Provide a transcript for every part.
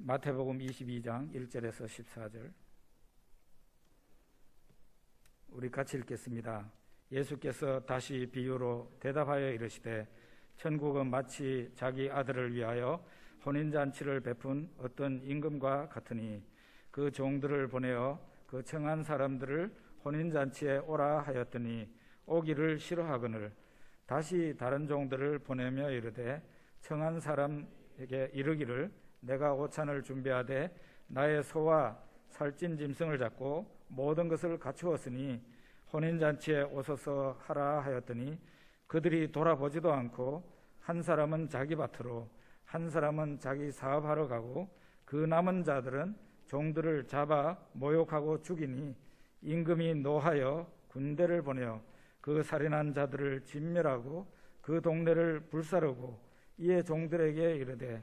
마태복음 22장 1절에서 14절 우리 같이 읽겠습니다. 예수께서 다시 비유로 대답하여 이르시되 천국은 마치 자기 아들을 위하여 혼인잔치를 베푼 어떤 임금과 같으니 그 종들을 보내어 그 청한 사람들을 혼인잔치에 오라 하였더니 오기를 싫어하거늘 다시 다른 종들을 보내며 이르되 청한 사람에게 이르기를 내가 오찬을 준비하되 나의 소와 살찐 짐승을 잡고 모든 것을 갖추었으니 혼인잔치에 오소서 하라 하였더니 그들이 돌아보지도 않고 한 사람은 자기 밭으로 한 사람은 자기 사업하러 가고 그 남은 자들은 종들을 잡아 모욕하고 죽이니 임금이 노하여 군대를 보내어 그 살인한 자들을 진멸하고 그 동네를 불사르고 이에 종들에게 이르되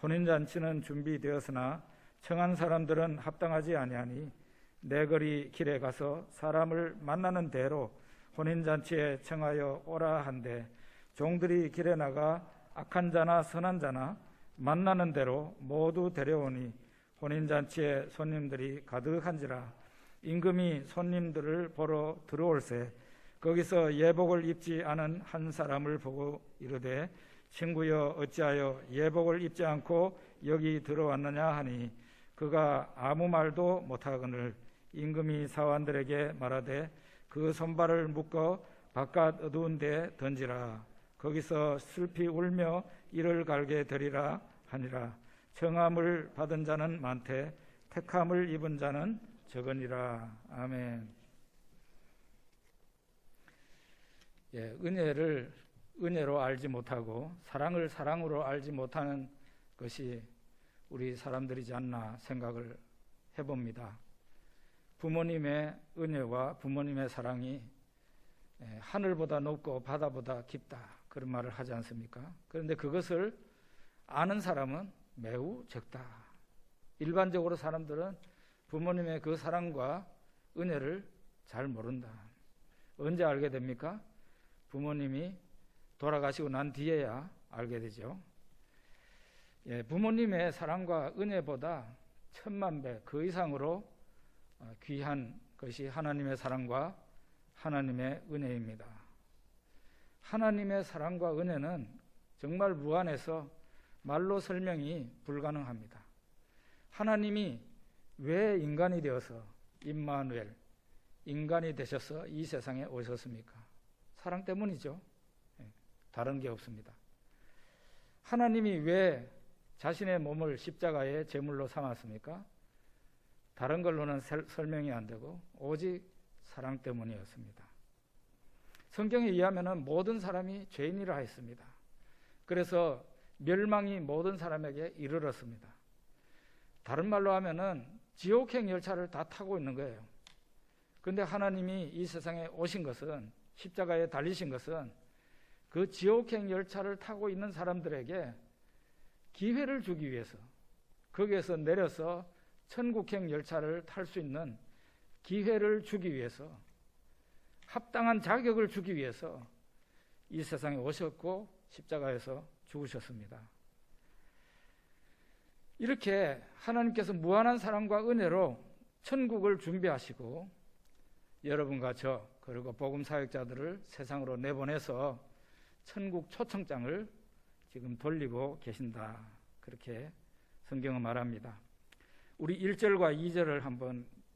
혼인잔치는 준비되었으나 청한 사람들은 합당하지 아니하니 내 거리 길에 가서 사람을 만나는 대로 혼인잔치에 청하여 오라 한데 종들이 길에 나가 악한 자나 선한 자나 만나는 대로 모두 데려오니 혼인잔치에 손님들이 가득한지라 임금이 손님들을 보러 들어올세 거기서 예복을 입지 않은 한 사람을 보고 이르되 친구여 어찌하여 예복을 입지 않고 여기 들어왔느냐 하니 그가 아무 말도 못하거늘 임금이 사환들에게 말하되 그 손발을 묶어 바깥 어두운 데 던지라 거기서 슬피 울며 이를 갈게 되리라 하니라 청함을 받은 자는 많되 택함을 입은 자는 적으니라. 아멘. 은혜를 은혜로 알지 못하고 사랑을 사랑으로 알지 못하는 것이 우리 사람들이지 않나 생각을 해봅니다. 부모님의 은혜와 부모님의 사랑이 하늘보다 높고 바다보다 깊다 그런 말을 하지 않습니까? 그런데 그것을 아는 사람은 매우 적다. 일반적으로 사람들은 부모님의 그 사랑과 은혜를 잘 모른다. 언제 알게 됩니까? 부모님이 돌아가시고 난 뒤에야 알게 되죠. 부모님의 사랑과 은혜보다 천만 배 그 이상으로 귀한 것이 하나님의 사랑과 하나님의 은혜입니다. 하나님의 사랑과 은혜는 정말 무한해서 말로 설명이 불가능합니다. 하나님이 왜 인간이 되어서 임마누엘 인간이 되셔서 이 세상에 오셨습니까? 사랑 때문이죠. 다른 게 없습니다. 하나님이 왜 자신의 몸을 십자가의 제물로 삼았습니까? 다른 걸로는 설명이 안 되고 오직 사랑 때문이었습니다. 성경에 의하면 모든 사람이 죄인이라 했습니다. 그래서 멸망이 모든 사람에게 이르렀습니다. 다른 말로 하면은 지옥행 열차를 다 타고 있는 거예요. 그런데 하나님이 이 세상에 오신 것은 십자가에 달리신 것은 그 지옥행 열차를 타고 있는 사람들에게 기회를 주기 위해서 거기에서 내려서 천국행 열차를 탈 수 있는 기회를 주기 위해서 합당한 자격을 주기 위해서 이 세상에 오셨고 십자가에서 죽으셨습니다. 이렇게 하나님께서 무한한 사랑과 은혜로 천국을 준비하시고 여러분과 저 그리고 복음 사역자들을 세상으로 내보내서 천국 초청장을 지금 돌리고 계신다. 그렇게 성경은 말합니다. 우리 1절과 2절을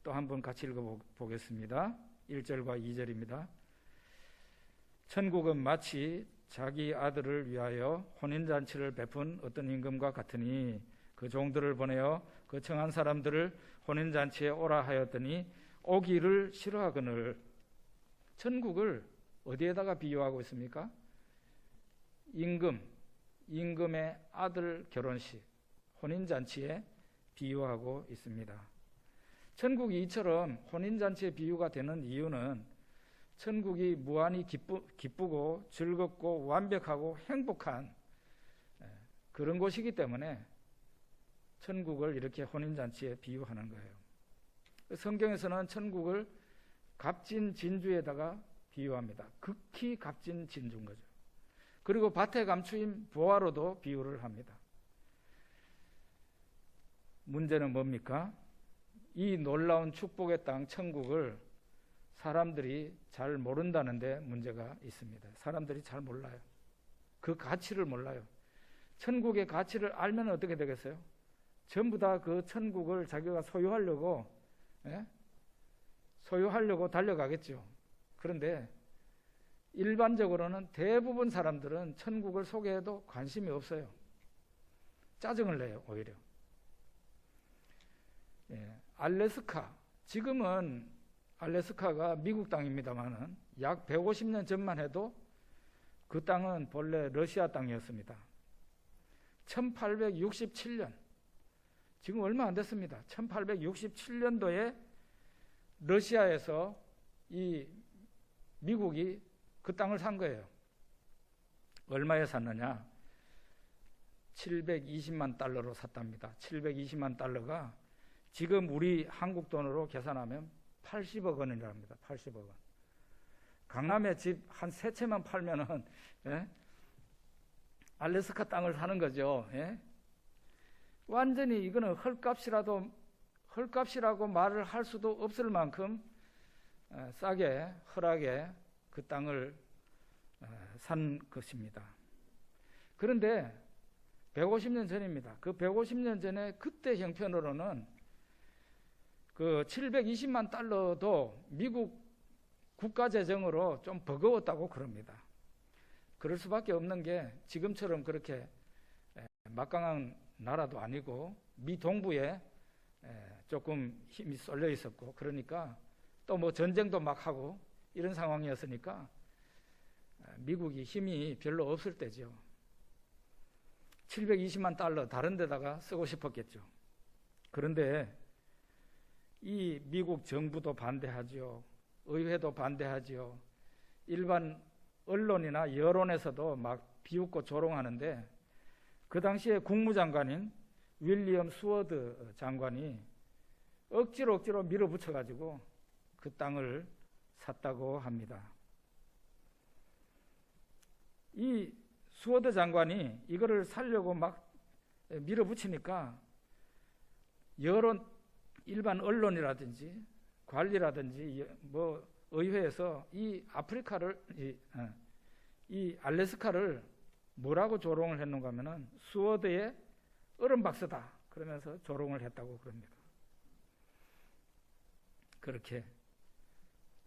또 한 번 같이 읽어보겠습니다. 1절과 2절입니다. 천국은 마치 자기 아들을 위하여 혼인잔치를 베푼 어떤 임금과 같으니 그 종들을 보내어 그 청한 사람들을 혼인잔치에 오라 하였더니 오기를 싫어하거늘. 천국을 어디에다가 비유하고 있습니까? 임금의 아들 결혼식, 혼인잔치에 비유하고 있습니다. 천국이 이처럼 혼인잔치에 비유가 되는 이유는 천국이 무한히 기쁘고 즐겁고 완벽하고 행복한 그런 곳이기 때문에 천국을 이렇게 혼인잔치에 비유하는 거예요. 성경에서는 천국을 값진 진주에다가 비유합니다. 극히 값진 진주인 거죠. 그리고 밭에 감추인 보화로도 비유를 합니다. 문제는 뭡니까? 이 놀라운 축복의 땅 천국을 사람들이 잘 모른다는 데 문제가 있습니다. 사람들이 잘 몰라요. 그 가치를 몰라요. 천국의 가치를 알면 어떻게 되겠어요? 전부 다 그 천국을 자기가 소유하려고 달려가겠죠. 그런데 일반적으로는 대부분 사람들은 천국을 소개해도 관심이 없어요. 짜증을 내요, 오히려. 알래스카, 지금은 알래스카가 미국 땅입니다만은 약 150년 전만 해도 그 땅은 본래 러시아 땅이었습니다. 1867년, 지금 얼마 안 됐습니다. 1867년도에 러시아에서 이 미국이 그 땅을 산 거예요. 얼마에 샀느냐? 720만 달러로 샀답니다. 720만 달러가 지금 우리 한국 돈으로 계산하면 80억 원이라고 합니다. 80억 원. 강남에 집 한 3채만 팔면은, 알래스카 땅을 사는 거죠. 완전히 이거는 헐값이라고 말을 할 수도 없을 만큼 싸게, 헐하게 그 땅을 산 것입니다. 그런데 150년 전입니다. 그 150년 전에 그때 형편으로는 그 720만 달러도 미국 국가 재정으로 좀 버거웠다고 그럽니다. 그럴 수밖에 없는 게 지금처럼 그렇게 막강한 나라도 아니고 미동부에 조금 힘이 쏠려 있었고, 그러니까 또 뭐 전쟁도 막 하고 이런 상황이었으니까 미국이 힘이 별로 없을 때죠. 720만 달러 다른 데다가 쓰고 싶었겠죠. 그런데 이 미국 정부도 반대하죠. 의회도 반대하죠. 일반 언론이나 여론에서도 막 비웃고 조롱하는데, 그 당시에 국무장관인 윌리엄 수워드 장관이 억지로 밀어붙여가지고 그 땅을 샀다고 합니다. 이 수워드 장관이 이거를 살려고 막 밀어붙이니까 여론, 일반 언론이라든지 관리라든지 뭐 의회에서 이 아프리카를, 이 알래스카를 뭐라고 조롱을 했는가 하면은 수워드의 얼음박스다 그러면서 조롱을 했다고 그럽니다. 그렇게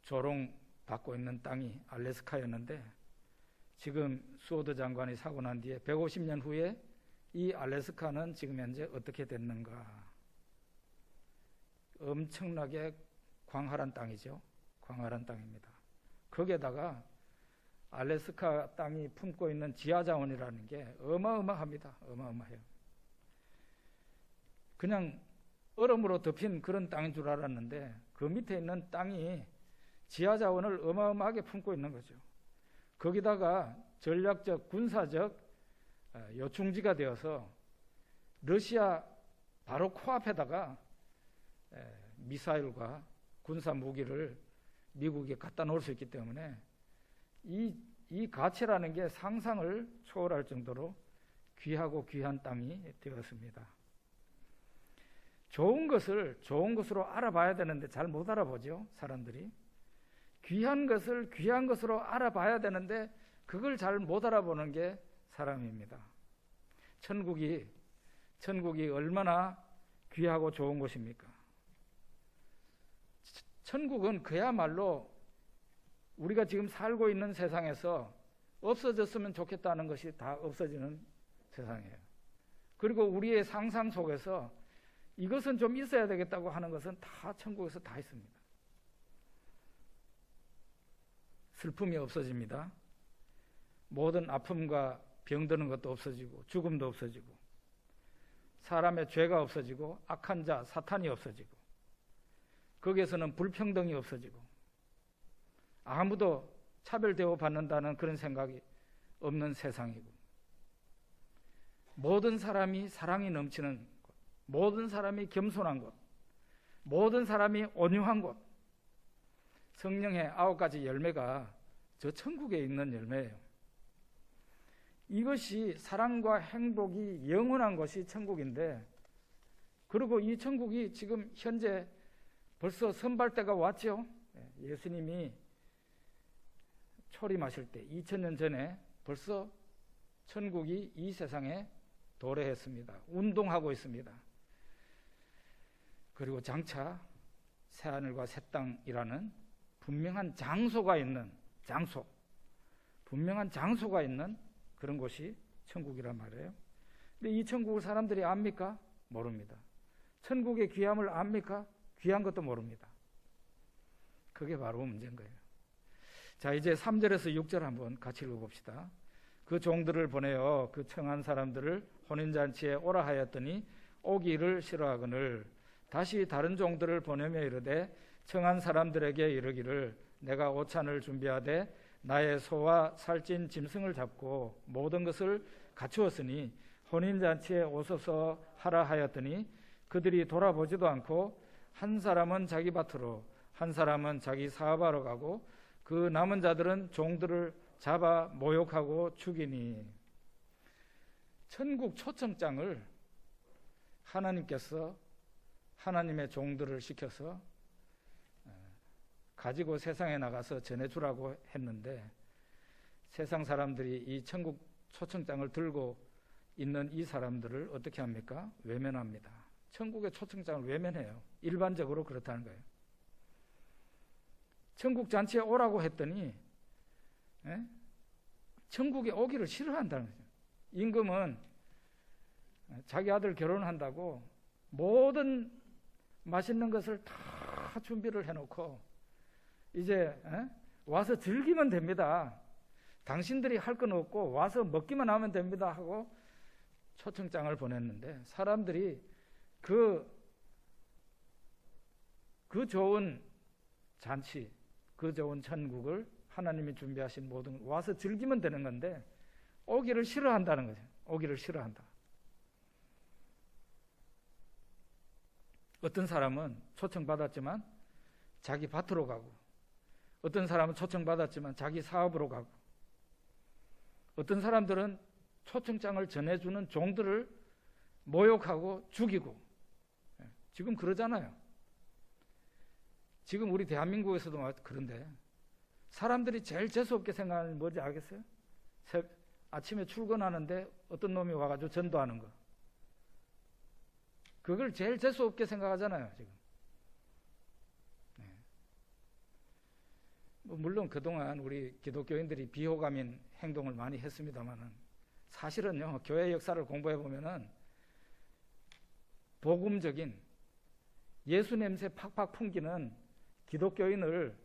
조롱받고 있는 땅이 알래스카였는데, 지금 수워드 장관이 사고 난 뒤에 150년 후에 이 알래스카는 지금 현재 어떻게 됐는가? 엄청나게 광활한 땅이죠. 광활한 땅입니다. 거기에다가 알래스카 땅이 품고 있는 지하자원이라는 게 어마어마합니다. 어마어마해요. 그냥 얼음으로 덮인 그런 땅인 줄 알았는데 그 밑에 있는 땅이 지하자원을 어마어마하게 품고 있는 거죠. 거기다가 전략적, 군사적 요충지가 되어서 러시아 바로 코앞에다가 미사일과 군사 무기를 미국에 갖다 놓을 수 있기 때문에 이 가치라는 게 상상을 초월할 정도로 귀하고 귀한 땅이 되었습니다. 좋은 것을 좋은 것으로 알아봐야 되는데 잘 못 알아보죠, 사람들이. 귀한 것을 귀한 것으로 알아봐야 되는데 그걸 잘 못 알아보는 게 사람입니다. 천국이 얼마나 귀하고 좋은 곳입니까? 천국은 그야말로 우리가 지금 살고 있는 세상에서 없어졌으면 좋겠다는 것이 다 없어지는 세상이에요. 그리고 우리의 상상 속에서 이것은 좀 있어야 되겠다고 하는 것은 다 천국에서 다 있습니다. 슬픔이 없어집니다. 모든 아픔과 병드는 것도 없어지고 죽음도 없어지고 사람의 죄가 없어지고 악한 자, 사탄이 없어지고 거기에서는 불평등이 없어지고 아무도 차별 대우받는다는 그런 생각이 없는 세상이고 모든 사람이 사랑이 넘치는 곳, 모든 사람이 겸손한 곳, 모든 사람이 온유한 곳, 성령의 9가지 열매가 저 천국에 있는 열매예요. 이것이 사랑과 행복이 영원한 것이 천국인데 그리고 이 천국이 지금 현재 벌써 선발대가 왔죠. 예수님이 초림하실 때 2000년 전에 벌써 천국이 이 세상에 도래했습니다. 운동하고 있습니다. 그리고 장차 새하늘과 새 땅이라는 분명한 장소가 있는 분명한 장소가 있는 그런 곳이 천국이란 말이에요. 근데 이 천국을 사람들이 압니까? 모릅니다. 천국의 귀함을 압니까? 귀한 것도 모릅니다. 그게 바로 문제인 거예요. 자, 이제 3절에서 6절 한번 같이 읽어봅시다. 그 종들을 보내어 그 청한 사람들을 혼인잔치에 오라 하였더니 오기를 싫어하거늘 다시 다른 종들을 보내며 이르되 청한 사람들에게 이르기를 내가 오찬을 준비하되 나의 소와 살찐 짐승을 잡고 모든 것을 갖추었으니 혼인잔치에 오소서 하라 하였더니 그들이 돌아보지도 않고 한 사람은 자기 밭으로 한 사람은 자기 사업하러 가고 그 남은 자들은 종들을 잡아 모욕하고 죽이니. 천국 초청장을 하나님께서 하나님의 종들을 시켜서 가지고 세상에 나가서 전해주라고 했는데 세상 사람들이 이 천국 초청장을 들고 있는 이 사람들을 어떻게 합니까? 외면합니다. 천국의 초청장을 외면해요. 일반적으로 그렇다는 거예요. 천국 잔치에 오라고 했더니 천국에 오기를 싫어한다는 거죠. 임금은 자기 아들 결혼한다고 모든 맛있는 것을 다 준비를 해놓고 이제 와서 즐기면 됩니다. 당신들이 할 건 없고 와서 먹기만 하면 됩니다 하고 초청장을 보냈는데 사람들이 그 좋은 잔치, 그 좋은 천국을 하나님이 준비하신 모든 와서 즐기면 되는 건데 오기를 싫어한다는 거죠. 오기를 싫어한다. 어떤 사람은 초청받았지만 자기 밭으로 가고 어떤 사람은 초청받았지만 자기 사업으로 가고 어떤 사람들은 초청장을 전해주는 종들을 모욕하고 죽이고 지금 그러잖아요. 지금 우리 대한민국에서도 그런데 사람들이 제일 재수없게 생각하는 뭔지 알겠어요? 아침에 출근하는데 어떤 놈이 와가지고 전도하는 거. 그걸 제일 재수없게 생각하잖아요, 지금. 물론 그동안 우리 기독교인들이 비호감인 행동을 많이 했습니다만은 사실은요, 교회 역사를 공부해 보면은 복음적인 예수 냄새 팍팍 풍기는 기독교인을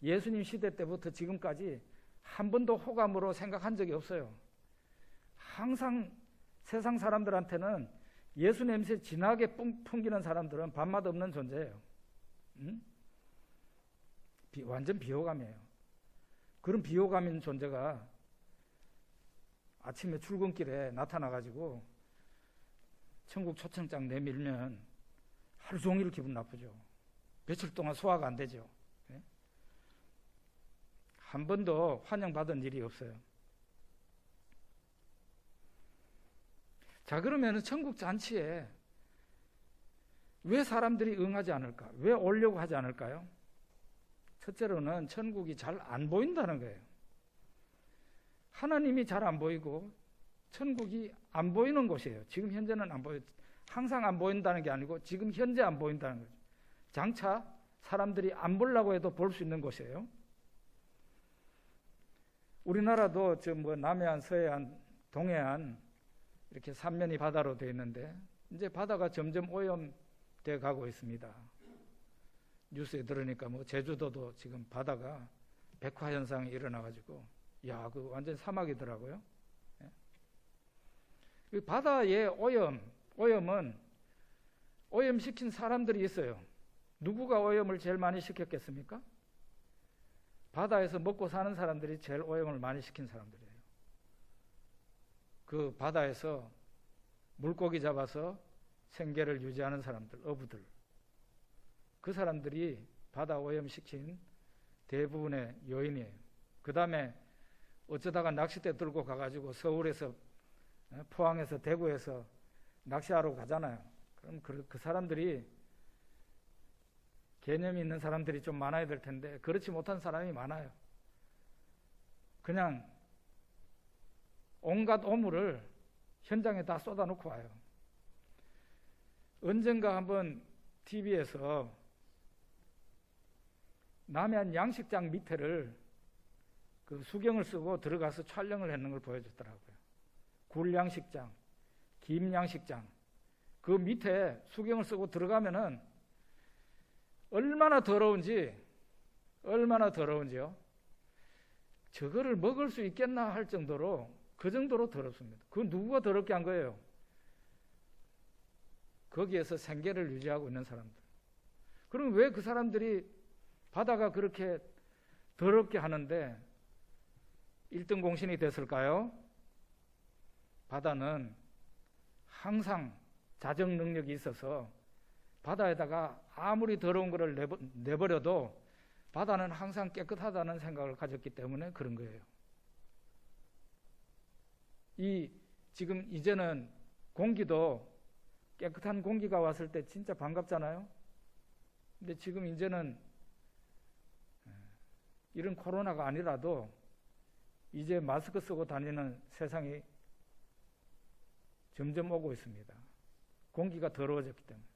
예수님 시대 때부터 지금까지 한 번도 호감으로 생각한 적이 없어요. 항상 세상 사람들한테는 예수 냄새 진하게 풍기는 사람들은 밥맛 없는 존재예요. 완전 비호감이에요. 그런 비호감인 존재가 아침에 출근길에 나타나가지고 천국 초청장 내밀면 하루 종일 기분 나쁘죠. 며칠 동안 소화가 안 되죠. 한 번도 환영받은 일이 없어요. 자, 그러면 천국 잔치에 왜 사람들이 응하지 않을까? 왜 오려고 하지 않을까요? 첫째로는 천국이 잘 안 보인다는 거예요. 하나님이 잘 안 보이고 천국이 안 보이는 곳이에요. 지금 현재는 안 보여요. 항상 안 보인다는 게 아니고 지금 현재 안 보인다는 거죠. 장차 사람들이 안 보려고 해도 볼 수 있는 곳이에요. 우리나라도 남해안, 서해안, 동해안 이렇게 삼면이 바다로 되어 있는데 이제 바다가 점점 오염돼 가고 있습니다. 뉴스에 들으니까 제주도도 지금 바다가 백화 현상이 일어나가지고 그 완전 사막이더라고요. 이 바다의 오염은 오염시킨 사람들이 있어요. 누구가 오염을 제일 많이 시켰겠습니까? 바다에서 먹고 사는 사람들이 제일 오염을 많이 시킨 사람들이에요. 그 바다에서 물고기 잡아서 생계를 유지하는 사람들, 어부들. 그 사람들이 바다 오염시킨 대부분의 요인이에요. 그 다음에 어쩌다가 낚싯대 들고 가가지고 서울에서, 포항에서, 대구에서 낚시하러 가잖아요. 그럼 그 사람들이 개념이 있는 사람들이 좀 많아야 될 텐데 그렇지 못한 사람이 많아요. 그냥 온갖 오물을 현장에 다 쏟아놓고 와요. 언젠가 한번 TV에서 남해안 양식장 밑에를 그 수경을 쓰고 들어가서 촬영을 했는 걸 보여줬더라고요. 굴 양식장, 김 양식장, 그 밑에 수경을 쓰고 들어가면은 얼마나 더러운지요. 저거를 먹을 수 있겠나 할 정도로 그 정도로 더럽습니다. 그 누구가 더럽게 한 거예요? 거기에서 생계를 유지하고 있는 사람들. 그럼 왜 그 사람들이 바다가 그렇게 더럽게 하는데 1등 공신이 됐을까요? 바다는 항상 자정 능력이 있어서 바다에다가 아무리 더러운 것을 내버려도 바다는 항상 깨끗하다는 생각을 가졌기 때문에 그런 거예요. 지금 이제는 공기도 깨끗한 공기가 왔을 때 진짜 반갑잖아요. 근데 지금 이제는 이런 코로나가 아니라도 이제 마스크 쓰고 다니는 세상이 점점 오고 있습니다. 공기가 더러워졌기 때문에.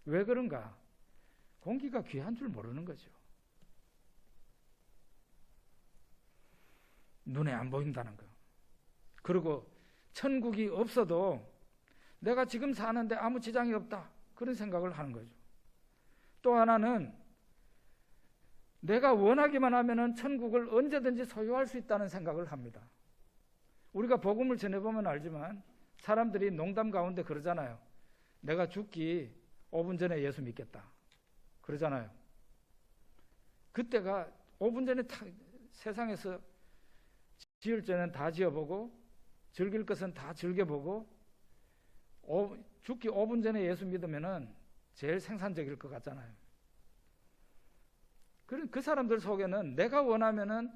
왜 그런가? 공기가 귀한 줄 모르는 거죠. 눈에 안 보인다는 거. 그리고 천국이 없어도 내가 지금 사는데 아무 지장이 없다. 그런 생각을 하는 거죠. 또 하나는 내가 원하기만 하면은 천국을 언제든지 소유할 수 있다는 생각을 합니다. 우리가 복음을 전해보면 알지만 사람들이 농담 가운데 그러잖아요. 내가 죽기 5분 전에 예수 믿겠다. 그러잖아요. 그때가 5분 전에 세상에서 지을 죄는 다 지어보고 즐길 것은 다 즐겨보고 죽기 5분 전에 예수 믿으면은 제일 생산적일 것 같잖아요. 그 사람들 속에는 내가 원하면은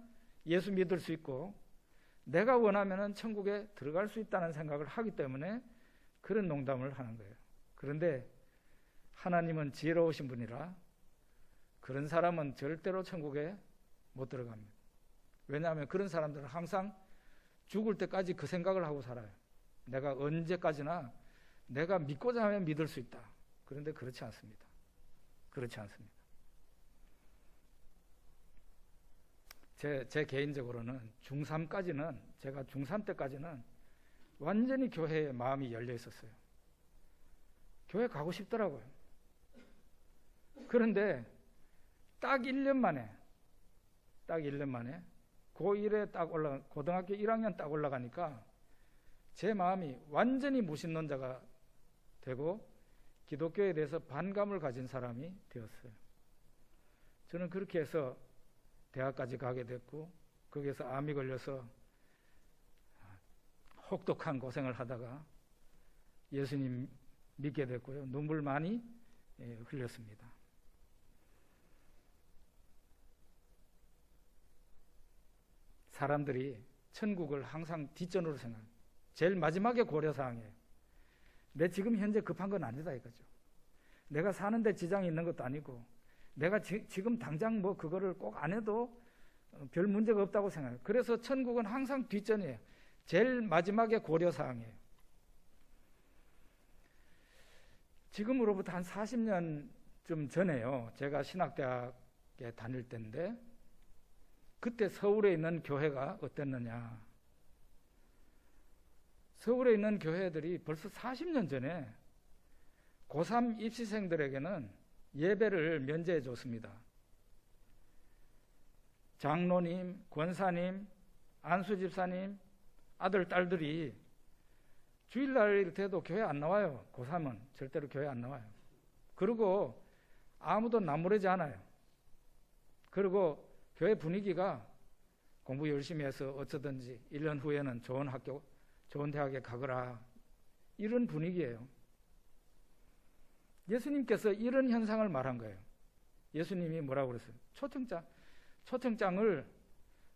예수 믿을 수 있고 내가 원하면은 천국에 들어갈 수 있다는 생각을 하기 때문에 그런 농담을 하는 거예요. 그런데 하나님은 지혜로우신 분이라 그런 사람은 절대로 천국에 못 들어갑니다. 왜냐하면 그런 사람들은 항상 죽을 때까지 그 생각을 하고 살아요. 내가 언제까지나 내가 믿고자 하면 믿을 수 있다. 그런데 그렇지 않습니다. 그렇지 않습니다. 제 개인적으로는 중3까지는 제가 중3 때까지는 완전히 교회에 마음이 열려 있었어요. 교회 가고 싶더라고요. 그런데 딱 1년 만에 고1에 딱 고등학교 1학년 딱 올라가니까 제 마음이 완전히 무신론자가 되고 기독교에 대해서 반감을 가진 사람이 되었어요. 저는 그렇게 해서 대학까지 가게 됐고 거기에서 암이 걸려서 혹독한 고생을 하다가 예수님 믿게 됐고요. 눈물 많이 흘렸습니다. 사람들이 천국을 항상 뒷전으로 생각합니다. 제일 마지막에 고려사항이에요. 내 지금 현재 급한 건 아니다 이거죠. 내가 사는데 지장이 있는 것도 아니고 내가 지금 당장 뭐 그거를 꼭 안 해도 별 문제가 없다고 생각해요. 그래서 천국은 항상 뒷전이에요. 제일 마지막에 고려사항이에요. 지금으로부터 한 40년쯤 전에요. 제가 신학대학에 다닐 때인데 그때 서울에 있는 교회가 어땠느냐. 서울에 있는 교회들이 벌써 40년 전에 고3 입시생들에게는 예배를 면제해 줬습니다. 장로님, 권사님, 안수집사님, 아들, 딸들이 주일날 돼도 교회 안 나와요. 고3은 절대로 교회 안 나와요. 그리고 아무도 나무래지 않아요. 그리고 교회 분위기가 공부 열심히 해서 어쩌든지 1년 후에는 좋은 학교, 좋은 대학에 가거라. 이런 분위기예요. 예수님께서 이런 현상을 말한 거예요. 예수님이 뭐라고 그랬어요? 초청장을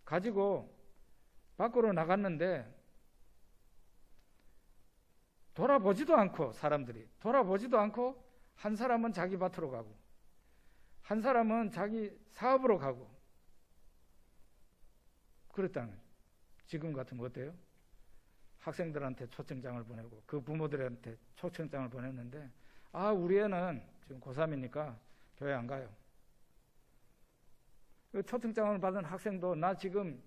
가지고 밖으로 나갔는데 돌아보지도 않고, 사람들이 돌아보지도 않고, 한 사람은 자기 밭으로 가고, 한 사람은 자기 사업으로 가고, 그랬다는 거죠. 지금 같으면 어때요? 학생들한테 초청장을 보내고 그 부모들한테 초청장을 보냈는데, 우리 애는 지금 고3이니까 교회 안 가요. 초청장을 받은 학생도 나 지금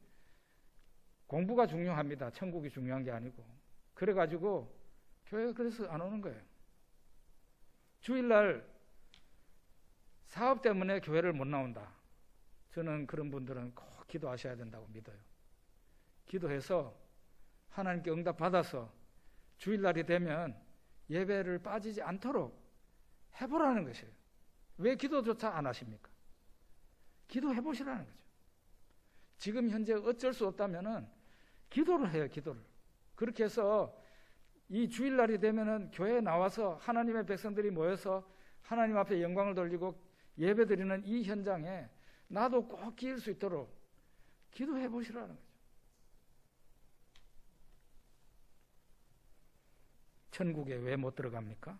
공부가 중요합니다. 천국이 중요한 게 아니고. 그래가지고 교회에 그래서 안 오는 거예요. 주일날 사업 때문에 교회를 못 나온다. 저는 그런 분들은 꼭 기도하셔야 된다고 믿어요. 기도해서 하나님께 응답 받아서 주일날이 되면 예배를 빠지지 않도록 해보라는 것이에요. 왜 기도조차 안 하십니까? 기도해 보시라는 거죠. 지금 현재 어쩔 수 없다면은 기도를 해요, 기도를. 그렇게 해서 이 주일날이 되면은 교회에 나와서 하나님의 백성들이 모여서 하나님 앞에 영광을 돌리고 예배드리는 이 현장에 나도 꼭 끼일 수 있도록 기도해 보시라는 거죠. 천국에 왜 못 들어갑니까?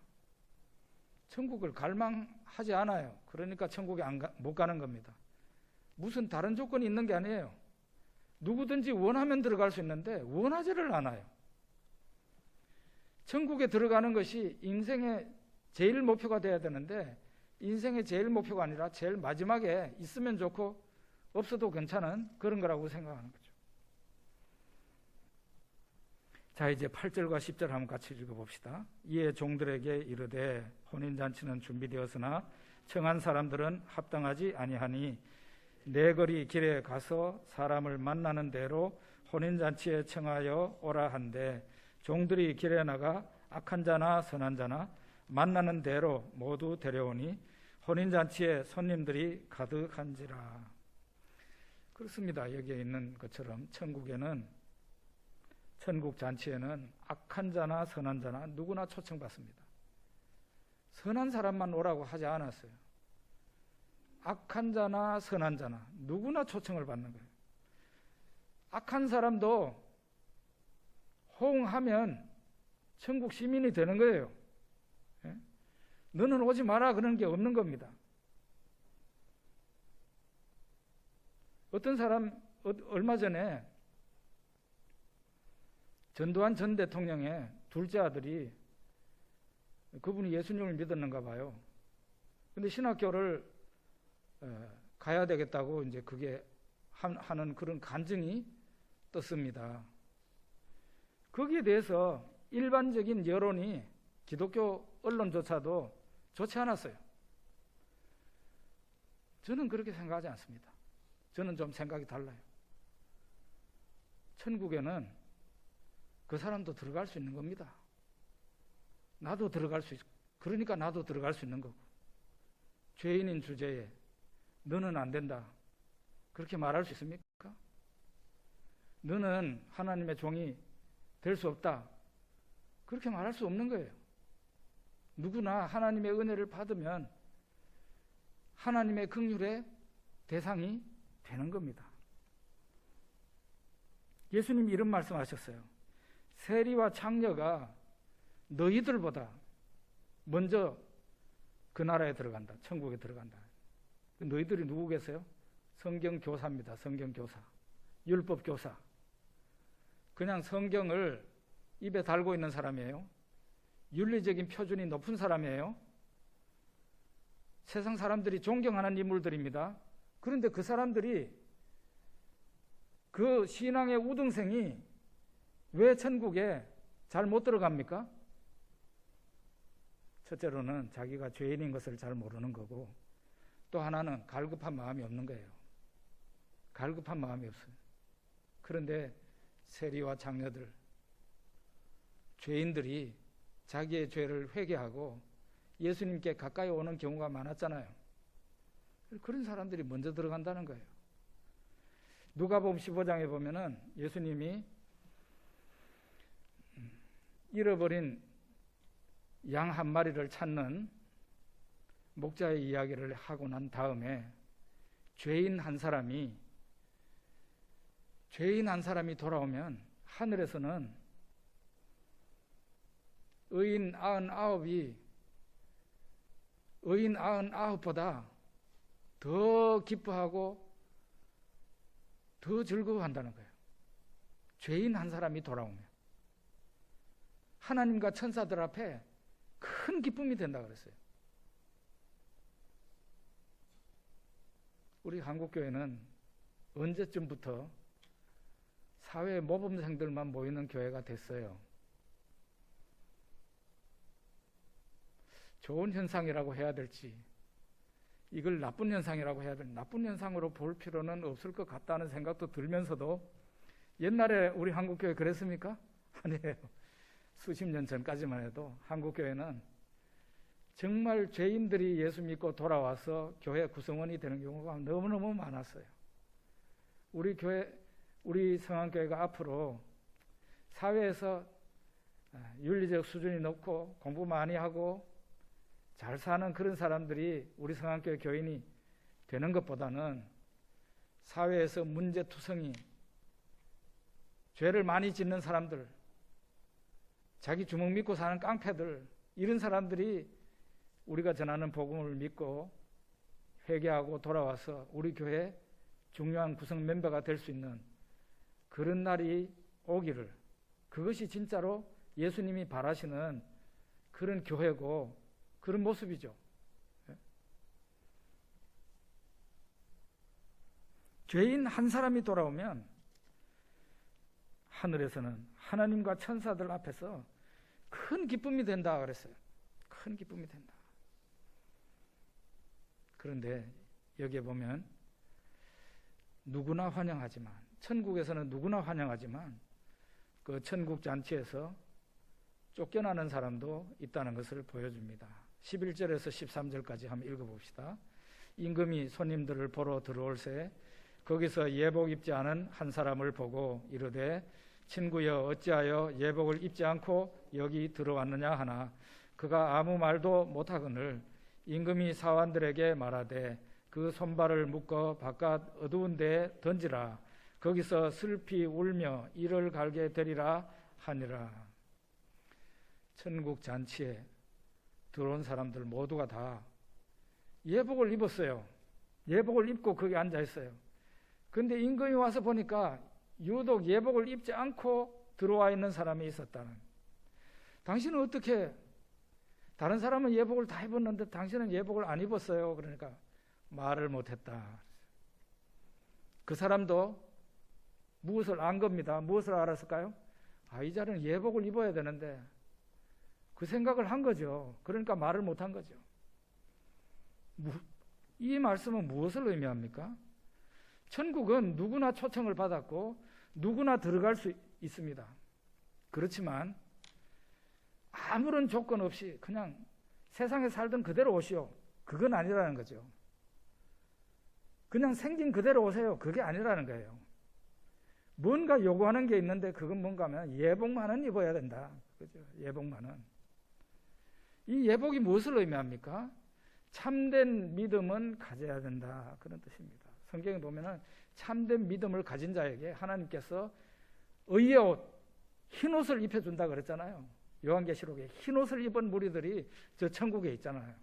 천국을 갈망하지 않아요. 그러니까 천국에 못 가는 겁니다. 무슨 다른 조건이 있는 게 아니에요. 누구든지 원하면 들어갈 수 있는데 원하지를 않아요. 천국에 들어가는 것이 인생의 제일 목표가 돼야 되는데, 인생의 제일 목표가 아니라 제일 마지막에 있으면 좋고 없어도 괜찮은 그런 거라고 생각하는 거죠. 자, 이제 8절과 10절 한번 같이 읽어봅시다. 이에 종들에게 이르되 혼인잔치는 준비되었으나 청한 사람들은 합당하지 아니하니 내 거리 길에 가서 사람을 만나는 대로 혼인잔치에 청하여 오라 한데, 종들이 길에 나가 악한 자나 선한 자나 만나는 대로 모두 데려오니 혼인잔치에 손님들이 가득한지라. 그렇습니다. 여기에 있는 것처럼 천국 잔치에는 악한 자나 선한 자나 누구나 초청받습니다. 선한 사람만 오라고 하지 않았어요. 악한 자나 선한 자나 누구나 초청을 받는 거예요. 악한 사람도 호응하면 천국 시민이 되는 거예요. 예? 너는 오지 마라 그런 게 없는 겁니다. 어떤 사람 얼마 전에 전두환 전 대통령의 둘째 아들이, 그분이 예수님을 믿었는가 봐요. 근데 신학교를 가야 되겠다고 이제 그게 하는 그런 간증이 떴습니다. 거기에 대해서 일반적인 여론이 기독교 언론조차도 좋지 않았어요. 저는 그렇게 생각하지 않습니다. 저는 좀 생각이 달라요. 천국에는 그 사람도 들어갈 수 있는 겁니다. 나도 들어갈 수 있고, 그러니까 나도 들어갈 수 있는 거고, 죄인인 주제에 너는 안 된다 그렇게 말할 수 있습니까? 너는 하나님의 종이 될 수 없다 그렇게 말할 수 없는 거예요. 누구나 하나님의 은혜를 받으면 하나님의 긍휼의 대상이 되는 겁니다. 예수님이 이런 말씀하셨어요. 세리와 창녀가 너희들보다 먼저 그 나라에 들어간다. 천국에 들어간다. 너희들이 누구 계세요? 성경교사입니다. 성경교사. 율법교사. 그냥 성경을 입에 달고 있는 사람이에요. 윤리적인 표준이 높은 사람이에요. 세상 사람들이 존경하는 인물들입니다. 그런데 그 사람들이, 그 신앙의 우등생이 왜 천국에 잘 못 들어갑니까? 첫째로는 자기가 죄인인 것을 잘 모르는 거고, 또 하나는 갈급한 마음이 없는 거예요. 갈급한 마음이 없어요. 그런데 세리와 장녀들, 죄인들이 자기의 죄를 회개하고 예수님께 가까이 오는 경우가 많았잖아요. 그런 사람들이 먼저 들어간다는 거예요. 누가복음 15장에 보면은 예수님이 잃어버린 양 한 마리를 찾는 목자의 이야기를 하고 난 다음에 죄인 한 사람이 돌아오면 하늘에서는 의인 99이 의인 99보다 더 기뻐하고 더 즐거워한다는 거예요. 죄인 한 사람이 돌아오면 하나님과 천사들 앞에 큰 기쁨이 된다 그랬어요. 우리 한국교회는 언제쯤부터 사회 모범생들만 모이는 교회가 됐어요. 좋은 현상이라고 해야 될지, 이걸 나쁜 현상이라고 해야 될지, 나쁜 현상으로 볼 필요는 없을 것 같다는 생각도 들면서도, 옛날에 우리 한국교회 그랬습니까? 아니에요. 수십 년 전까지만 해도 한국교회는 정말 죄인들이 예수 믿고 돌아와서 교회 구성원이 되는 경우가 너무너무 많았어요. 우리 성안교회가 앞으로 사회에서 윤리적 수준이 높고 공부 많이 하고 잘 사는 그런 사람들이 우리 성안교회 교인이 되는 것보다는 사회에서 문제투성이, 죄를 많이 짓는 사람들, 자기 주먹 믿고 사는 깡패들, 이런 사람들이 우리가 전하는 복음을 믿고 회개하고 돌아와서 우리 교회 중요한 구성 멤버가 될 수 있는 그런 날이 오기를, 그것이 진짜로 예수님이 바라시는 그런 교회고 그런 모습이죠. 죄인 한 사람이 돌아오면 하늘에서는 하나님과 천사들 앞에서 큰 기쁨이 된다 그랬어요. 큰 기쁨이 된다. 그런데 여기에 보면 누구나 환영하지만, 천국에서는 누구나 환영하지만 그 천국 잔치에서 쫓겨나는 사람도 있다는 것을 보여줍니다. 11절에서 13절까지 한번 읽어봅시다. 임금이 손님들을 보러 들어올 새 거기서 예복 입지 않은 한 사람을 보고 이르되 친구여 어찌하여 예복을 입지 않고 여기 들어왔느냐 하나 그가 아무 말도 못하거늘 임금이 사환들에게 말하되 그 손발을 묶어 바깥 어두운 데에 던지라. 거기서 슬피 울며 이를 갈게 되리라 하니라. 천국 잔치에 들어온 사람들 모두가 다 예복을 입었어요. 예복을 입고 거기 앉아 있어요. 그런데 임금이 와서 보니까 유독 예복을 입지 않고 들어와 있는 사람이 있었다는. 당신은 어떻게, 다른 사람은 예복을 다 입었는데 당신은 예복을 안 입었어요. 그러니까 말을 못했다. 그 사람도 무엇을 안 겁니다. 무엇을 알았을까요? 이 자는 예복을 입어야 되는데 그 생각을 한 거죠. 그러니까 말을 못한 거죠. 이 말씀은 무엇을 의미합니까? 천국은 누구나 초청을 받았고 누구나 들어갈 수 있습니다. 그렇지만 아무런 조건 없이 그냥 세상에 살던 그대로 오시오, 그건 아니라는 거죠. 그냥 생긴 그대로 오세요, 그게 아니라는 거예요. 뭔가 요구하는 게 있는데 그건 뭔가 하면 예복만은 입어야 된다. 그죠? 예복만은. 이 예복이 무엇을 의미합니까? 참된 믿음은 가져야 된다, 그런 뜻입니다. 성경에 보면은 참된 믿음을 가진 자에게 하나님께서 의의 옷, 흰 옷을 입혀준다 그랬잖아요. 요한계시록에 흰 옷을 입은 무리들이 저 천국에 있잖아요.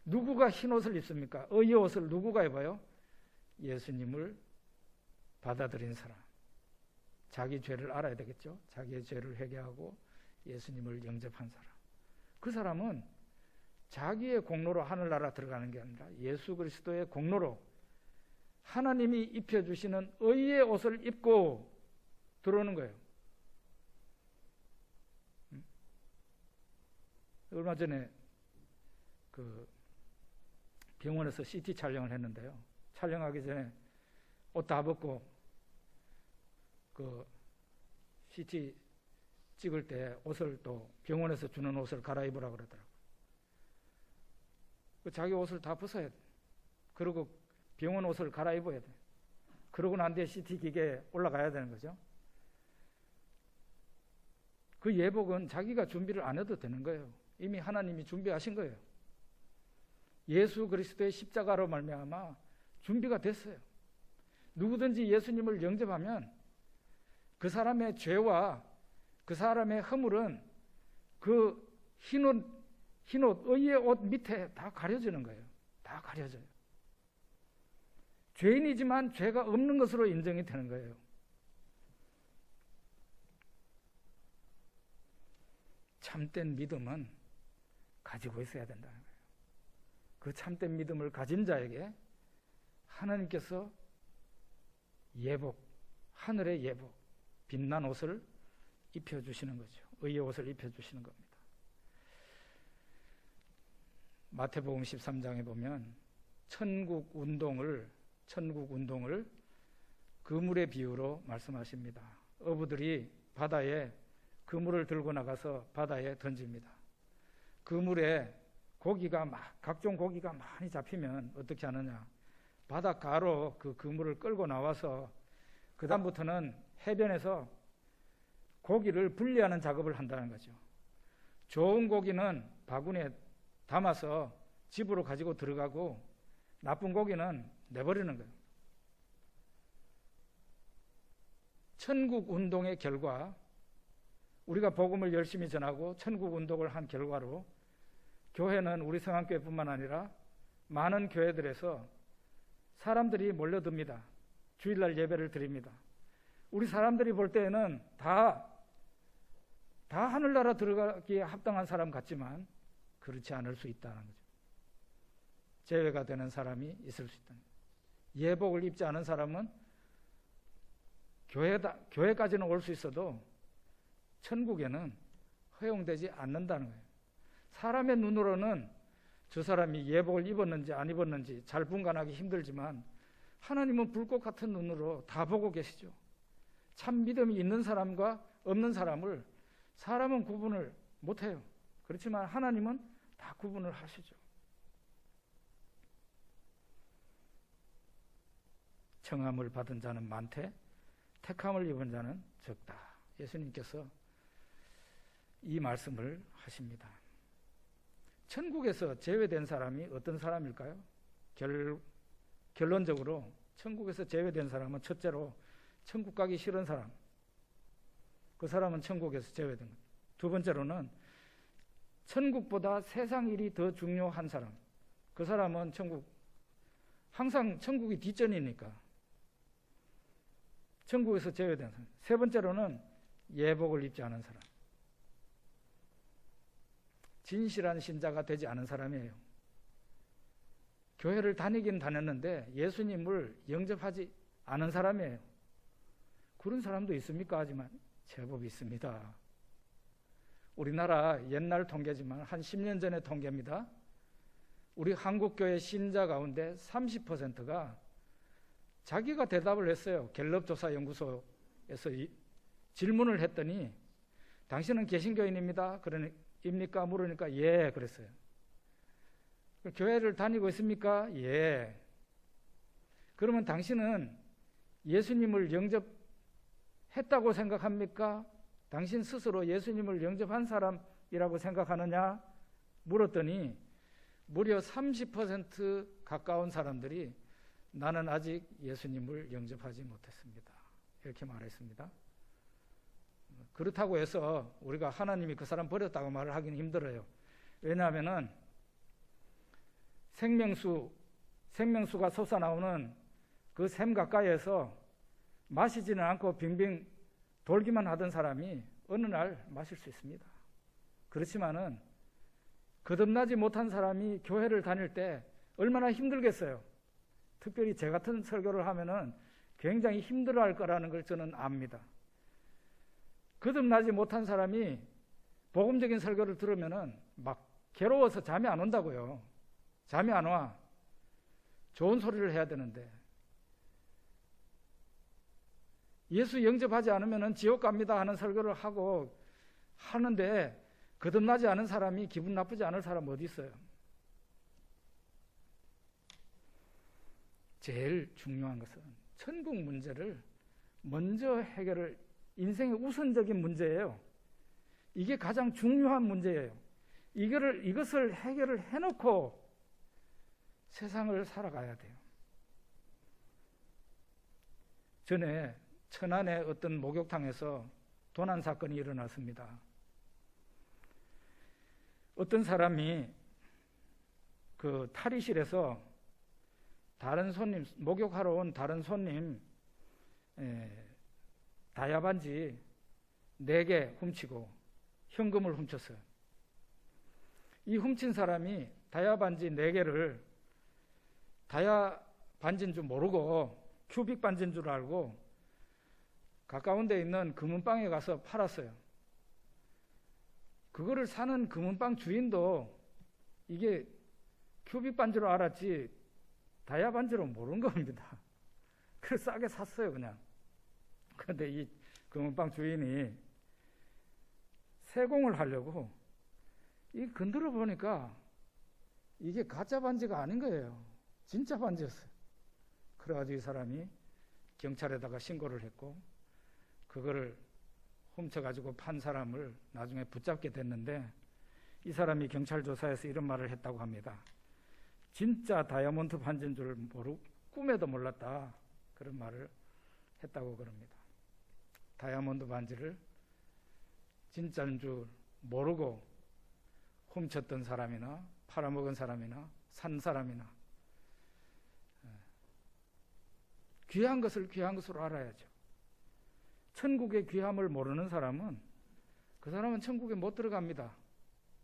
누구가 흰 옷을 입습니까? 의의 옷을 누구가 입어요? 예수님을 받아들인 사람. 자기 죄를 알아야 되겠죠. 자기의 죄를 회개하고 예수님을 영접한 사람. 그 사람은 자기의 공로로 하늘나라 들어가는 게 아니라 예수 그리스도의 공로로 하나님이 입혀주시는 의의 옷을 입고 들어오는 거예요. 얼마 전에 그 병원에서 CT 촬영을 했는데요. 촬영하기 전에 옷 다 벗고 그 CT 찍을 때 옷을 또 병원에서 주는 옷을 갈아입으라 그러더라고요. 자기 옷을 다 벗어야 돼. 그리고 병원 옷을 갈아입어야 돼. 그러고 난 뒤에 CT 기계에 올라가야 되는 거죠. 그 예복은 자기가 준비를 안 해도 되는 거예요. 이미 하나님이 준비하신 거예요. 예수 그리스도의 십자가로 말미암아 준비가 됐어요. 누구든지 예수님을 영접하면 그 사람의 죄와 그 사람의 허물은 그 흰옷, 의의 옷 밑에 다 가려지는 거예요. 다 가려져요. 죄인이지만 죄가 없는 것으로 인정이 되는 거예요. 참된 믿음은 가지고 있어야 된다는 거예요. 그 참된 믿음을 가진 자에게 하나님께서 예복, 하늘의 예복, 빛난 옷을 입혀주시는 거죠. 의의 옷을 입혀주시는 겁니다. 마태복음 13장에 보면 천국 운동을 그물의 비유로 말씀하십니다. 어부들이 바다에 그물을 들고 나가서 바다에 던집니다. 그물에 각종 고기가 많이 잡히면 어떻게 하느냐? 바닷가로 그 그물을 끌고 나와서 그 다음부터는 해변에서 고기를 분리하는 작업을 한다는 거죠. 좋은 고기는 바구니에 담아서 집으로 가지고 들어가고 나쁜 고기는 내버리는 거예요. 천국 운동의 결과, 우리가 복음을 열심히 전하고 천국 운동을 한 결과로 교회는 우리 성안교회뿐만 아니라 많은 교회들에서 사람들이 몰려듭니다. 주일날 예배를 드립니다. 우리 사람들이 볼 때에는 다 하늘나라 들어가기에 합당한 사람 같지만 그렇지 않을 수 있다는 거죠. 제외가 되는 사람이 있을 수 있다는 거죠. 예복을 입지 않은 사람은 교회까지는 올 수 있어도 천국에는 허용되지 않는다는 거예요. 사람의 눈으로는 저 사람이 예복을 입었는지 안 입었는지 잘 분간하기 힘들지만 하나님은 불꽃 같은 눈으로 다 보고 계시죠. 참 믿음이 있는 사람과 없는 사람을 사람은 구분을 못해요. 그렇지만 하나님은 다 구분을 하시죠. 청함을 받은 자는 많되 택함을 입은 자는 적다. 예수님께서 이 말씀을 하십니다. 천국에서 제외된 사람이 어떤 사람일까요? 결론적으로 천국에서 제외된 사람은 첫째로 천국 가기 싫은 사람, 그 사람은 천국에서 제외된 것. 두 번째로는 천국보다 세상 일이 더 중요한 사람, 그 사람은 항상 천국이 뒷전이니까 천국에서 제외된 사람. 세 번째로는 예복을 입지 않은 사람, 진실한 신자가 되지 않은 사람이에요. 교회를 다니긴 다녔는데 예수님을 영접하지 않은 사람이에요. 그런 사람도 있습니까? 하지만 제법 있습니다. 우리나라 옛날 통계지만 한 10년 전의 통계입니다. 우리 한국교회 신자 가운데 30%가 자기가 대답을 했어요. 갤럽조사연구소에서 질문을 했더니 당신은 개신교인입니다. 입니까? 물으니까 예, 그랬어요. 교회를 다니고 있습니까? 예. 그러면 당신은 예수님을 영접했다고 생각합니까? 당신 스스로 예수님을 영접한 사람이라고 생각하느냐? 물었더니 무려 30% 가까운 사람들이 나는 아직 예수님을 영접하지 못했습니다. 이렇게 말했습니다. 그렇다고 해서 우리가 하나님이 그 사람 버렸다고 말을 하기는 힘들어요. 왜냐하면은 생명수가 솟아나오는 그 샘 가까이에서 마시지는 않고 빙빙 돌기만 하던 사람이 어느 날 마실 수 있습니다. 그렇지만은 거듭나지 못한 사람이 교회를 다닐 때 얼마나 힘들겠어요. 특별히 제 같은 설교를 하면은 굉장히 힘들어할 거라는 걸 저는 압니다. 거듭나지 못한 사람이 복음적인 설교를 들으면은 막 괴로워서 잠이 안 온다고요. 잠이 안 와. 좋은 소리를 해야 되는데 예수 영접하지 않으면은 지옥 갑니다 하는 설교를 하는데 거듭나지 않은 사람이 기분 나쁘지 않을 사람 어디 있어요? 제일 중요한 것은 천국 문제를 먼저 인생의 우선적인 문제예요. 이게 가장 중요한 문제예요. 이것을 해결을 해놓고 세상을 살아가야 돼요. 전에 천안의 어떤 목욕탕에서 도난 사건이 일어났습니다. 어떤 사람이 그 탈의실에서 다른 손님, 목욕하러 온 다른 손님 다이아 반지 4개 훔치고 현금을 훔쳤어요. 이 훔친 사람이 다이아 반지 4개를 다이아 반지인 줄 모르고 큐빅 반지인 줄 알고 가까운 데 있는 금은방에 가서 팔았어요. 그거를 사는 금은방 주인도 이게 큐빅 반지로 알았지 다이아 반지로 모르는 겁니다. 그래서 싸게 샀어요, 그냥. 그런데 이 금은방 주인이 세공을 하려고 이 건드려 보니까 이게 가짜 반지가 아닌 거예요. 진짜 반지였어요. 그래가지고 이 사람이 경찰에다가 신고를 했고 그거를 훔쳐가지고 판 사람을 나중에 붙잡게 됐는데 이 사람이 경찰 조사에서 이런 말을 했다고 합니다. 진짜 다이아몬드 반지인 줄 모르고 꿈에도 몰랐다. 그런 말을 했다고 그럽니다. 다이아몬드 반지를 진짜인 줄 모르고 훔쳤던 사람이나 팔아먹은 사람이나 산 사람이나 귀한 것을 귀한 것으로 알아야죠. 천국의 귀함을 모르는 사람은 그 사람은 천국에 못 들어갑니다.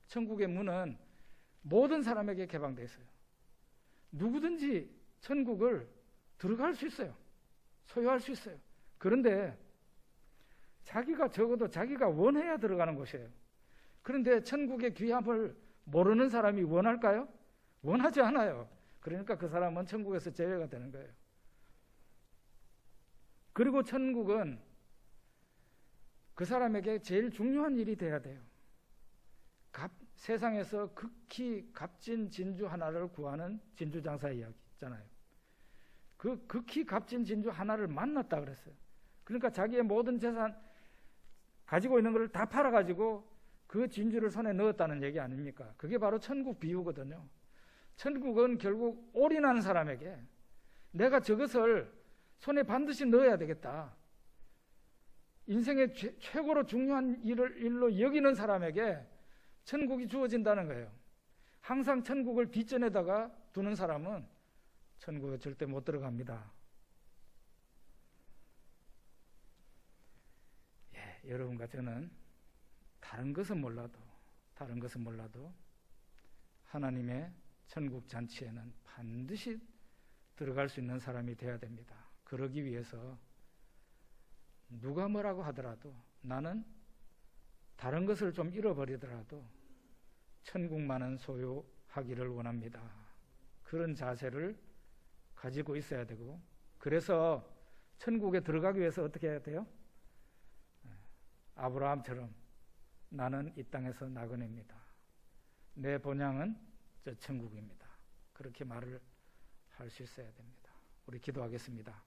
천국의 문은 모든 사람에게 개방되어 있어요. 누구든지 천국을 들어갈 수 있어요. 소유할 수 있어요. 그런데 자기가 적어도 자기가 원해야 들어가는 곳이에요. 그런데 천국의 귀함을 모르는 사람이 원할까요? 원하지 않아요. 그러니까 그 사람은 천국에서 제외가 되는 거예요. 그리고 천국은 그 사람에게 제일 중요한 일이 돼야 돼요. 세상에서 극히 값진 진주 하나를 구하는 진주장사 이야기 있잖아요. 그 극히 값진 진주 하나를 만났다 그랬어요. 그러니까 자기의 모든 재산 가지고 있는 걸 다 팔아가지고 그 진주를 손에 넣었다는 얘기 아닙니까? 그게 바로 천국 비유거든요. 천국은 결국 올인하는 사람에게 내가 저것을 손에 반드시 넣어야 되겠다. 인생의 최고로 중요한 일로 여기는 사람에게 천국이 주어진다는 거예요. 항상 천국을 뒷전에다가 두는 사람은 천국에 절대 못 들어갑니다. 여러분과 저는 다른 것은 몰라도 하나님의 천국 잔치에는 반드시 들어갈 수 있는 사람이 되어야 됩니다. 그러기 위해서 누가 뭐라고 하더라도 나는 다른 것을 좀 잃어버리더라도 천국만은 소유하기를 원합니다. 그런 자세를 가지고 있어야 되고, 그래서 천국에 들어가기 위해서 어떻게 해야 돼요? 아브라함처럼 나는 이 땅에서 나그네입니다. 내 본향은 저 천국입니다. 그렇게 말을 할 수 있어야 됩니다. 우리 기도하겠습니다.